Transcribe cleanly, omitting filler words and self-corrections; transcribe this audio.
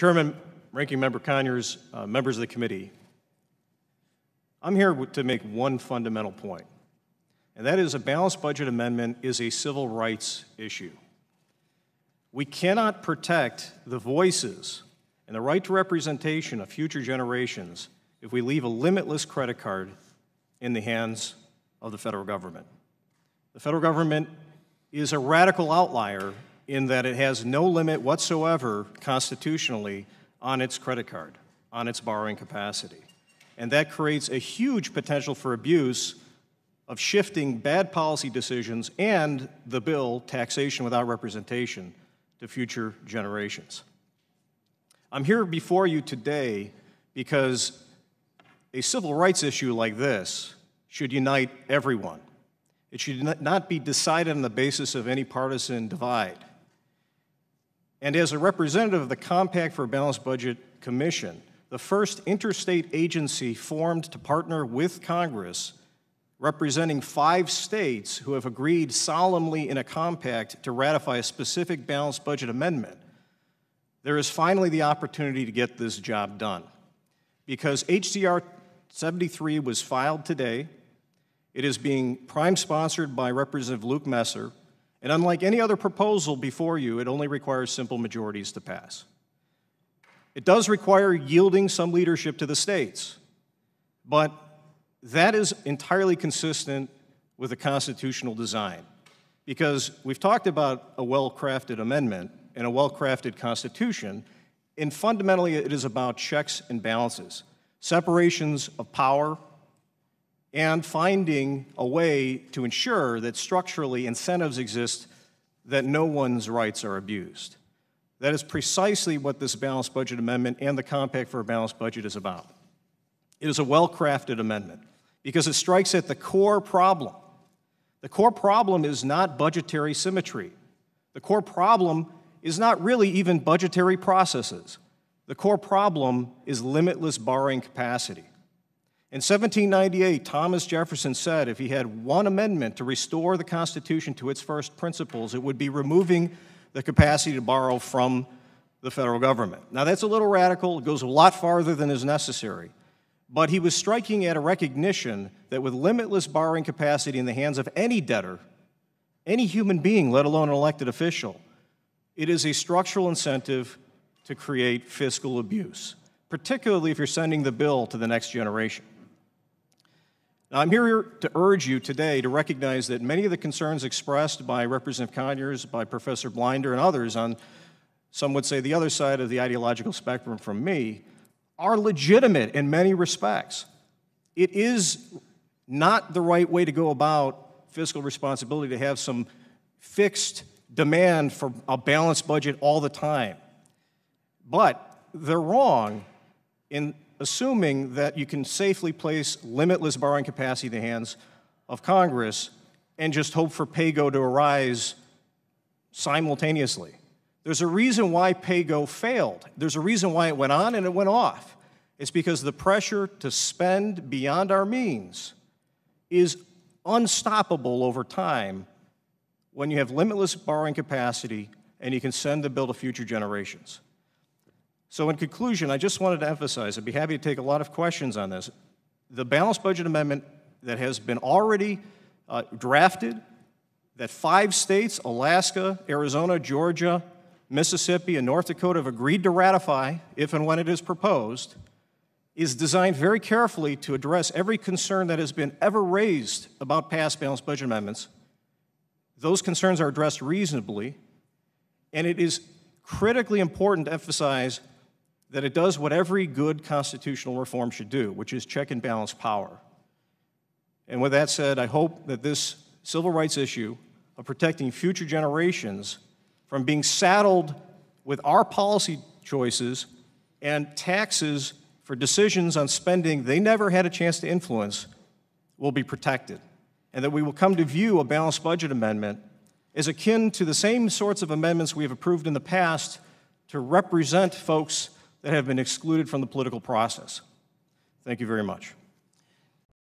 Chairman, Ranking Member Conyers, members of the committee, I'm here to make one fundamental point, and that is a balanced budget amendment is a civil rights issue. We cannot protect the voices and the right to representation of future generations if we leave a limitless credit card in the hands of the federal government. The federal government is a radical outlier in that it has no limit whatsoever constitutionally on its credit card, on its borrowing capacity. And that creates a huge potential for abuse of shifting bad policy decisions and the bill, taxation without representation, to future generations. I'm here before you today because a civil rights issue like this should unite everyone. It should not be decided on the basis of any partisan divide. And as a representative of the Compact for a Balanced Budget Commission, the first interstate agency formed to partner with Congress, representing 5 states who have agreed solemnly in a compact to ratify a specific balanced budget amendment, there is finally the opportunity to get this job done. Because HCR 73 was filed today, it is being prime-sponsored by Representative Luke Messer, and unlike any other proposal before you, it only requires simple majorities to pass. It does require yielding some leadership to the states, but that is entirely consistent with the constitutional design, because we've talked about a well-crafted amendment and a well-crafted constitution, and fundamentally it is about checks and balances, separations of power, and finding a way to ensure that structurally incentives exist that no one's rights are abused. That is precisely what this balanced budget amendment and the Compact for a Balanced Budget is about. It is a well-crafted amendment because it strikes at the core problem. The core problem is not budgetary symmetry. The core problem is not really even budgetary processes. The core problem is limitless borrowing capacity. In 1798, Thomas Jefferson said if he had one amendment to restore the Constitution to its first principles, it would be removing the capacity to borrow from the federal government. Now, that's a little radical. It goes a lot farther than is necessary. But he was striking at a recognition that with limitless borrowing capacity in the hands of any debtor, any human being, let alone an elected official, it is a structural incentive to create fiscal abuse, particularly if you're sending the bill to the next generation. Now, I'm here to urge you today to recognize that many of the concerns expressed by Representative Conyers, by Professor Blinder, and others on, some would say, the other side of the ideological spectrum from me, are legitimate in many respects. It is not the right way to go about fiscal responsibility to have some fixed demand for a balanced budget all the time. But they're wrong in assuming that you can safely place limitless borrowing capacity in the hands of Congress and just hope for pay-go to arise simultaneously. There's a reason why pay-go failed. There's a reason why it went on and it went off. It's because the pressure to spend beyond our means is unstoppable over time when you have limitless borrowing capacity and you can send the bill to future generations. So in conclusion, I just wanted to emphasize, I'd be happy to take a lot of questions on this. The balanced budget amendment that has been already drafted, that 5 states, Alaska, Arizona, Georgia, Mississippi, and North Dakota have agreed to ratify, if and when it is proposed, is designed very carefully to address every concern that has been ever raised about past balanced budget amendments. Those concerns are addressed reasonably, and it is critically important to emphasize that it does what every good constitutional reform should do, which is check and balance power. And with that said, I hope that this civil rights issue of protecting future generations from being saddled with our policy choices and taxes for decisions on spending they never had a chance to influence will be protected, and that we will come to view a balanced budget amendment as akin to the same sorts of amendments we have approved in the past to represent folks that have been excluded from the political process. Thank you very much.